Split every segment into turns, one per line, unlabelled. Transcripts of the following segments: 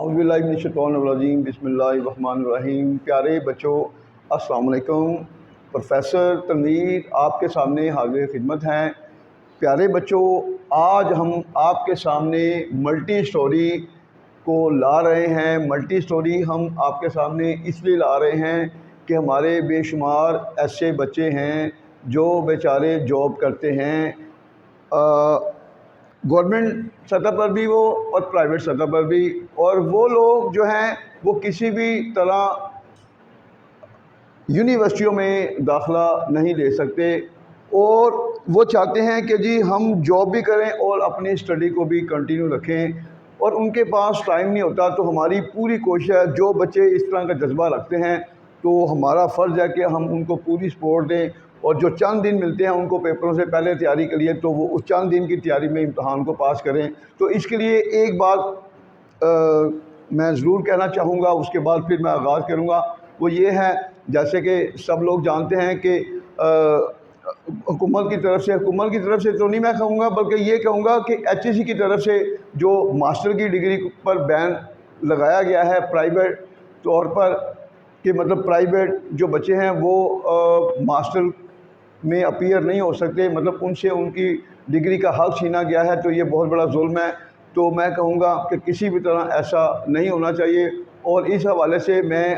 औज़ुबिल्लाहिमिनश्शैतानिर्रजीम बिस्मिल्लाहिर्रहमानिर्रहीम। प्यारे बच्चों, अस्सलाम वालेकुम। प्रोफेसर तनवीर आपके सामने हाज़िर खिदमत हैं। प्यारे बच्चों, आज हम आपके सामने मल्टी स्टोरी को ला रहे हैं। मल्टी स्टोरी हम आपके सामने इसलिए ला रहे हैं कि हमारे बेशुमार ऐसे बच्चे हैं जो बेचारे जॉब करते हैं, गवर्नमेंट सतह पर भी वो और प्राइवेट सतह पर भी, और वो लोग जो हैं वो किसी भी तरह यूनिवर्सिटियों में दाखिला नहीं ले सकते और वो चाहते हैं कि जी हम जॉब भी करें और अपनी स्टडी को भी कंटिन्यू रखें, और उनके पास टाइम नहीं होता। तो हमारी पूरी कोशिश है, जो बच्चे इस तरह का जज्बा रखते हैं तो हमारा फ़र्ज़ है कि हम उनको पूरी सपोर्ट दें, और जो चंद दिन मिलते हैं उनको पेपरों से पहले तैयारी के लिए, तो वो उस चंद दिन की तैयारी में इम्तहान को पास करें। तो इसके लिए एक बात मैं ज़रूर कहना चाहूँगा, उसके बाद फिर मैं आगाज़ करूँगा। वो ये है, जैसे कि सब लोग जानते हैं कि हुकूमत की तरफ से तो नहीं मैं कहूँगा, बल्कि ये कहूँगा कि HEC की तरफ से जो मास्टर की डिग्री पर बैन लगाया गया है प्राइवेट तौर पर, कि मतलब प्राइवेट जो बच्चे हैं वो मास्टर में अपीयर नहीं हो सकते, मतलब उनसे उनकी डिग्री का हक़ छीना गया है। तो ये बहुत बड़ा जुल्म है। तो मैं कहूँगा कि किसी भी तरह ऐसा नहीं होना चाहिए, और इस हवाले से मैं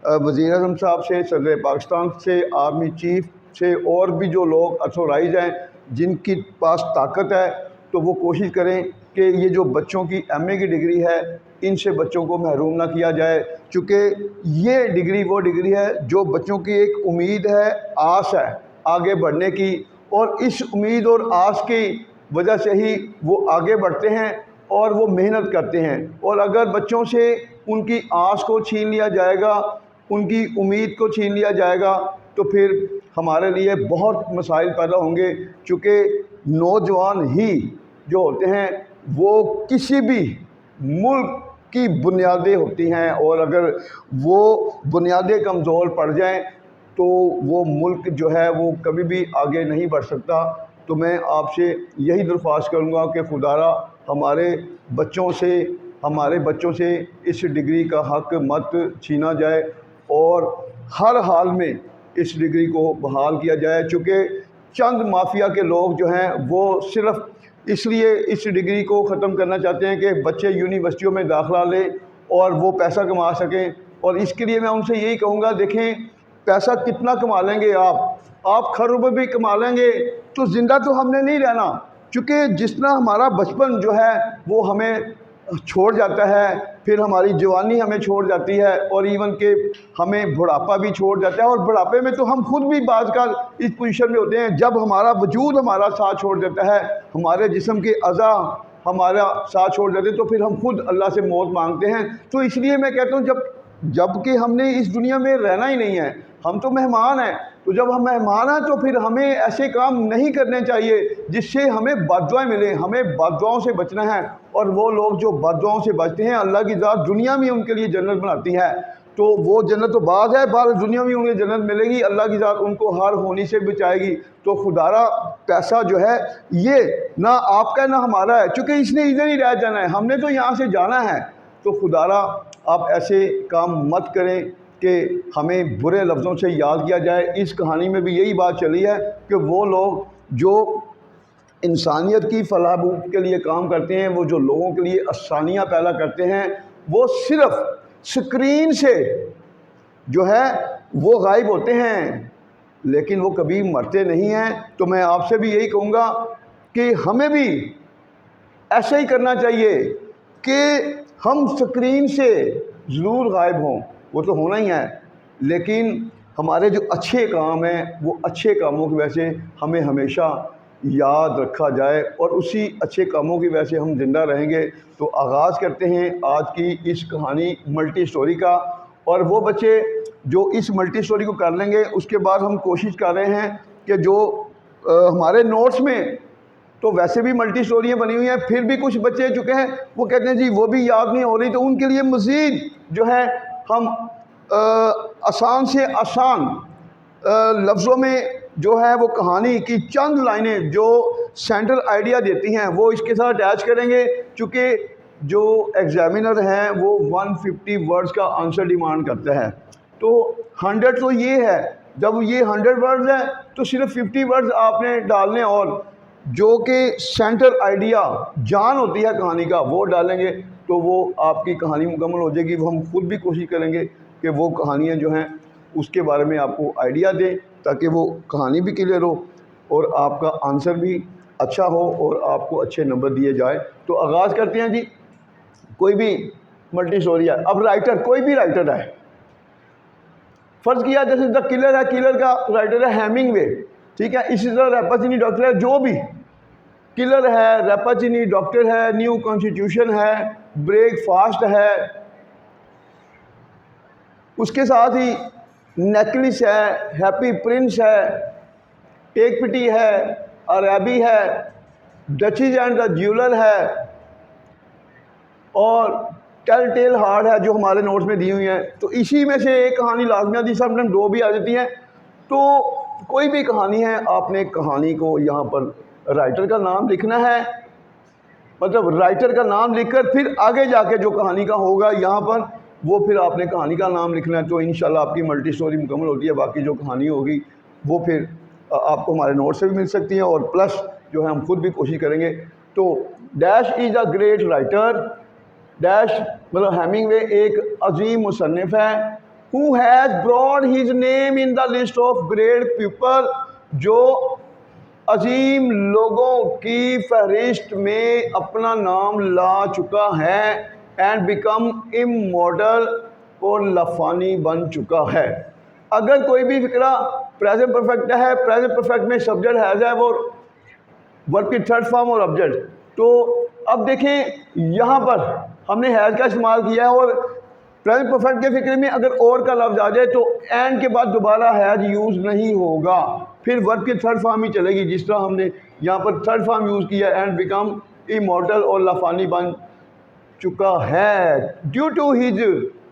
वज़ीर-ए-आज़म साहब से, सदर पाकिस्तान से, आर्मी चीफ़ से, और भी जो लोग अथोराइज़ हैं जिनकी पास ताकत है, तो वो कोशिश करें कि ये जो बच्चों की MA की डिग्री है इनसे बच्चों को महरूम ना किया जाए, चूँकि ये डिग्री वो डिग्री है जो बच्चों की एक उम्मीद है, आस है आगे बढ़ने की, और इस उम्मीद और आस की वजह से ही वो आगे बढ़ते हैं और वो मेहनत करते हैं। और अगर बच्चों से उनकी आस को छीन लिया जाएगा, उनकी उम्मीद को छीन लिया जाएगा, तो फिर हमारे लिए बहुत मसाइल पैदा होंगे, चूँकि नौजवान ही जो होते हैं वो किसी भी मुल्क की बुनियादें होती हैं, और अगर वो बुनियादें कमज़ोर पड़ जाएं तो वो मुल्क जो है वो कभी भी आगे नहीं बढ़ सकता। तो मैं आपसे यही दरख्वास्त करूँगा कि खुदारा हमारे बच्चों से इस डिग्री का हक़ मत छीना जाए, और हर हाल में इस डिग्री को बहाल किया जाए। चूँकि चंद माफिया के लोग जो हैं वो सिर्फ़ इसलिए इस डिग्री को ख़त्म करना चाहते हैं कि बच्चे यूनिवर्सिटियों में दाखिला लें और वो पैसा कमा सकें। और इसके लिए मैं उनसे यही कहूँगा, देखें पैसा कितना कमा लेंगे आप खरब भी कमा लेंगे तो ज़िंदा तो हमने नहीं रहना, क्योंकि जिस तरह हमारा बचपन जो है वो हमें छोड़ जाता है, फिर हमारी जवानी हमें छोड़ जाती है, और इवन के हमें बुढ़ापा भी छोड़ जाता है। और बुढ़ापे में तो हम खुद भी बाज़ का इस पोजीशन में होते हैं जब हमारा वजूद हमारा साथ छोड़ देता है, हमारे जिस्म के अज़ा हमारा साथ छोड़ देते हैं, तो फिर हम खुद अल्लाह से मौत मांगते हैं। तो इसलिए मैं कहता हूँ, जबकि हमने इस दुनिया में रहना ही नहीं है, हम तो मेहमान हैं। तो जब हम मेहमान हैं तो फिर हमें ऐसे काम नहीं करने चाहिए जिससे हमें बद्दुआएं मिलें। हमें बद्दुआओं से बचना है, और वो लोग जो बद्दुआओं से बचते हैं अल्लाह की ज़ात दुनिया में उनके लिए जन्नत बनाती है। तो वो जन्नत तो बात है, बाहर दुनिया में उन्हें जन्नत मिलेगी, अल्लाह की ज़ात उनको हर होनी से बचाएगी। तो खुदारा पैसा जो है ये ना आपका ना हमारा है, चूँकि इसने इधर ही रह जाना है, हमने तो यहाँ से जाना है। तो खुदारा आप ऐसे काम मत करें कि हमें बुरे लफ्ज़ों से याद किया जाए। इस कहानी में भी यही बात चली है कि वो लोग जो इंसानियत की फलाह के लिए काम करते हैं, वो जो लोगों के लिए आसानियाँ पैदा करते हैं, वो सिर्फ़ स्क्रीन से जो है वो गायब होते हैं, लेकिन वो कभी मरते नहीं हैं। तो मैं आपसे भी यही कहूँगा कि हमें भी ऐसे ही करना चाहिए कि हम स्क्रीन से ज़रूर गायब हों, वो तो होना ही है, लेकिन हमारे जो अच्छे काम हैं वो अच्छे कामों की वजह से हमें हमेशा याद रखा जाए, और उसी अच्छे कामों की वजह से हम ज़िंदा रहेंगे। तो आगाज़ करते हैं आज की इस कहानी मल्टी स्टोरी का, और वो बच्चे जो इस मल्टी स्टोरी को कर लेंगे उसके बाद हम कोशिश कर रहे हैं कि जो हमारे नोट्स में तो वैसे भी मल्टी स्टोरियाँ बनी हुई हैं, फिर भी कुछ बच्चे चुके हैं वो कहते हैं जी वो भी याद नहीं हो रही, तो उनके लिए मज़ीद जो है हम आसान से आसान लफ्ज़ों में जो है वो कहानी की चंद लाइनें जो सेंट्रल आइडिया देती हैं वो इसके साथ अटैच करेंगे। चूँकि जो एग्जामिनर हैं वो 150 वर्ड्स का आंसर डिमांड करते हैं। तो 100 तो ये है, जब ये 100 वर्ड्स है तो सिर्फ 50 वर्ड्स आपने डालने, और जो कि सेंटर आइडिया जान होती है कहानी का वो डालेंगे तो वो आपकी कहानी मुकम्मल हो जाएगी। वो हम खुद भी कोशिश करेंगे कि वो कहानियाँ जो हैं उसके बारे में आपको आइडिया दें, ताकि वो कहानी भी क्लियर हो और आपका आंसर भी अच्छा हो और आपको अच्छे नंबर दिए जाए। तो आगाज़ करते हैं जी। कोई भी मल्टी स्टोरी है, अब राइटर कोई भी राइटर है, फ़र्ज़ किया जैसे द किलर है, किलर का राइटर है हेमिंगवे, ठीक है। इसी तरह रैपाचिनी डॉक्टर है, जो भी किलर है, रैपाचिनी डॉक्टर है, न्यू कॉन्स्टिट्यूशन है, ब्रेकफास्ट है, उसके साथ ही नेकलिस है, हैप्पी प्रिंस है, टेक पिटी है, अरेबी है, डचीज एंड द ज्वेलर है, और टेल टेल हार्ट है जो हमारे नोट्स में दी हुई है। तो इसी में से एक कहानी लाजमी आती है, समटाइम दो भी आ जाती हैं। तो कोई भी कहानी है, आपने कहानी को यहाँ पर राइटर का नाम लिखना है, मतलब राइटर का नाम लिखकर फिर आगे जाके जो कहानी का होगा यहाँ पर वो फिर आपने कहानी का नाम लिखना है। तो इंशाल्लाह आपकी मल्टी स्टोरी मुकम्मल होती है। बाकी जो कहानी होगी वो फिर आपको हमारे नोट से भी मिल सकती है, और प्लस जो है हम खुद भी कोशिश करेंगे। तो dash is a great writer, dash मतलब हेमिंगवे एक अजीम मुसन्निफ़ है, who has brought his name in the list of great people, जो अजीम लोगों की फहरिस्त में अपना नाम ला चुका है, एंड बिकम इमॉर्टल और लफानी बन चुका है। अगर कोई भी फिक्रा प्रेजेंट परफेक्ट है, प्रेजेंट परफेक्ट में सब्जेक्ट हैज़ है वो वर्ब की थर्ड फॉर्म और ऑब्जेक्ट। तो अब देखें यहाँ पर हमने हैज़ का इस्तेमाल किया है, और प्रेजेंट परफेक्ट के फिक्र में अगर और का लफ्ज़ आ जाए तो एंड के बाद दोबारा हैज़ यूज़ नहीं होगा, फिर वर्ब की थर्ड फॉर्म ही चलेगी। जिस तरह हमने यहाँ पर थर्ड फॉर्म यूज़ किया, एंड बिकम इमॉर्टल और लफानी बन चुका है, due to his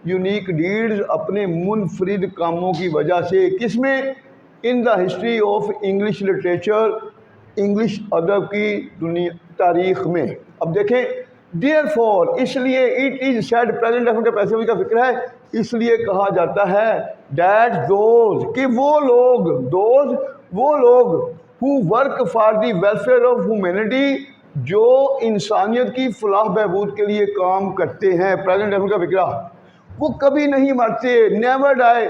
unique deeds, अपने मुनफरिद कामों की वजह से। किसमें? In the history of English literature, English अदब की दुनिया तारीख़ में। अब देखें, डियर फॉर इसलिए, it is said present definite का पैसिव का फिक्र है, इसलिए कहा जाता है दैट दोज कि वो लोग, दोज वो लोग, who work for the welfare of humanity, जो इंसानियत की फलाह बहबूद के लिए काम करते हैं, प्रेजेंट डेफिनेट का फिक्रा, वो कभी नहीं मरते, नेवर डाई।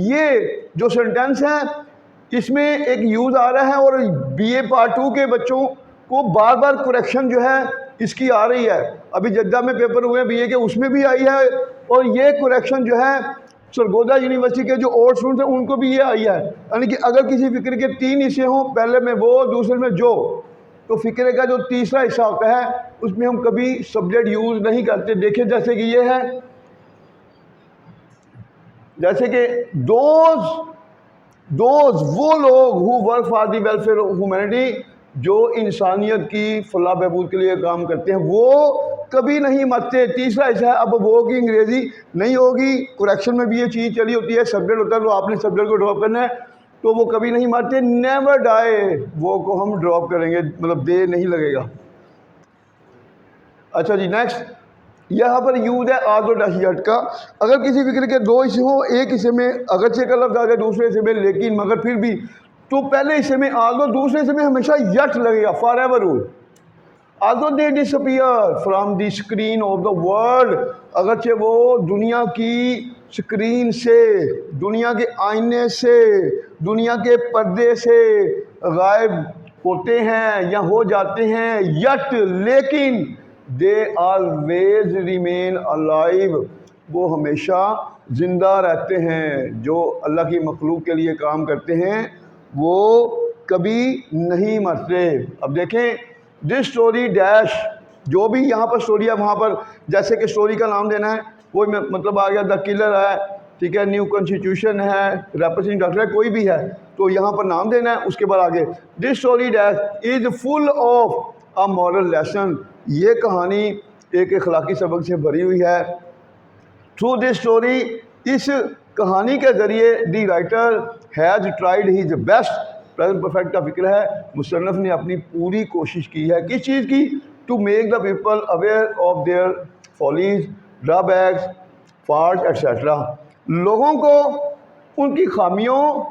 ये जो सेंटेंस है इसमें एक यूज़ आ रहा है, और BA पार्ट 2 के बच्चों को बार बार करेक्शन जो है इसकी आ रही है। अभी जद्दा में पेपर हुए BA के, उसमें भी आई है, और ये करेक्शन जो है सरगोदा यूनिवर्सिटी के जो और स्टूडेंट हैं उनको भी ये आई है। यानी कि अगर किसी फिक्र के 3 हिस्से हों, पहले में वो, दूसरे में जो, तो फिक्रे का जो तीसरा हिस्सा होता है उसमें हम कभी सब्जेक्ट यूज़ नहीं करते। देखिए जैसे कि ये है, जैसे कि दोज वो लोग, who work for the welfare of humanity, जो इंसानियत की फलाह बहबूद के लिए काम करते हैं, वो कभी नहीं मरते। तीसरा हिस्सा है, अब वो की अंग्रेज़ी नहीं होगी, करेक्शन में भी ये चीज़ चली होती है, सब्जेक्ट होता है तो आपने सब्जेक्ट को ड्रॉप करना है, तो वो कभी नहीं मरते, नेवर डाई, वो को हम ड्रॉप करेंगे, मतलब दे नहीं लगेगा। अच्छा जी, नेक्स्ट यहाँ पर यूज है आजो डैशियट का। अगर किसी फिक्र के 2 हिस्से हो, एक हिस्से में अगरचे का लफ्ज़ आ जाए, दूसरे हिस्से में लेकिन मगर फिर भी, तो पहले हिस्से में आजो, दूसरे हिस्से में हमेशा यट लगेगा, फॉर एवर रूल। आजो they disappear from the screen of the world, अगरचे वो दुनिया की स्क्रीन से, दुनिया के आईने से, दुनिया के पर्दे से गायब होते हैं या हो जाते हैं, यट लेकिन दे ऑलवेज रिमेन अलाइव, वो हमेशा ज़िंदा रहते हैं। जो अल्लाह की मखलूक के लिए काम करते हैं वो कभी नहीं मरते। अब देखें, दिस स्टोरी डैश, जो भी यहाँ पर स्टोरी है वहाँ पर जैसे कि स्टोरी का नाम देना है, कोई मतलब आ गया द किलर है, ठीक है, न्यू कॉन्स्टिट्यूशन है, रैपाचिनी डॉक्टर है, कोई भी है, तो यहाँ पर नाम देना है। उसके बाद आगे this story dash is full of a moral lesson, ये कहानी एक अखलाकी सबक से भरी हुई है। थ्रू दिस स्टोरी, इस कहानी के ज़रिए the writer has tried his best, present perfect का फिक्र है, मुसन्निफ़ ने अपनी पूरी कोशिश की है, किस चीज़ की? To make the people aware of their follies, drawbacks, fault etcetera. लोगों को उनकी खामियों,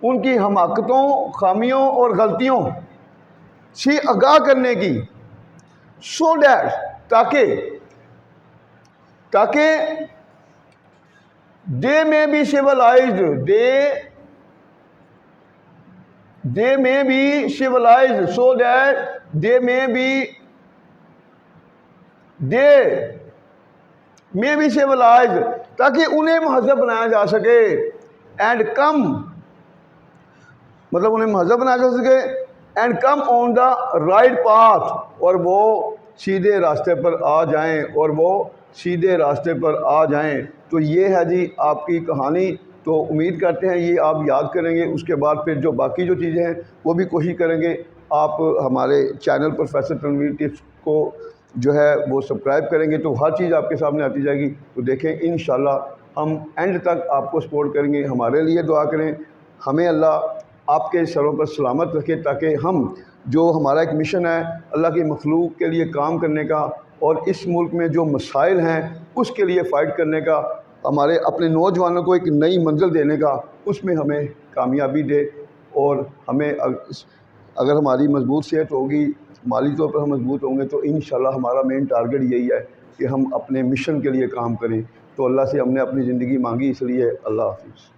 उनकी हमाकतों, खामियों और गलतियों से आगाह करने की, सो डैट, ताकि दे may be civilized, they may be civilized, so that they may be civilised, ताकि उन्हें महजब बनाया जा सके। एंड कम, मतलब उन्हें महजब बनाया जा सके। And come on the right path, और वो सीधे रास्ते पर आ जाएं, और वो सीधे रास्ते पर आ जाएं। तो ये है जी आपकी कहानी। तो उम्मीद करते हैं ये आप याद करेंगे। उसके बाद फिर जो बाकी जो चीज़ें हैं वो भी कोशिश करेंगे। आप हमारे चैनल प्रोफेसर तनवीर टिप्स को जो है वो सब्सक्राइब करेंगे तो हर चीज़ आपके सामने आती जाएगी। तो देखें, इंशाल्लाह हम एंड तक आपको सपोर्ट करेंगे। हमारे लिए दुआ करें, हमें अल्लाह आपके सरों पर सलामत रखे, ताकि हम जो हमारा एक मिशन है अल्लाह की मखलूक के लिए काम करने का, और इस मुल्क में जो मसाइल हैं उसके लिए फ़ाइट करने का, हमारे अपने नौजवानों को एक नई मंजिल देने का, उसमें हमें कामयाबी दे। और हमें अगर हमारी मजबूत सेहत होगी, माली तौर पर हम मजबूत होंगे, तो इंशाल्लाह हमारा मेन टारगेट यही है कि हम अपने मिशन के लिए काम करें। तो अल्लाह से हमने अपनी ज़िंदगी मांगी, इसलिए अल्लाह हाफिज़।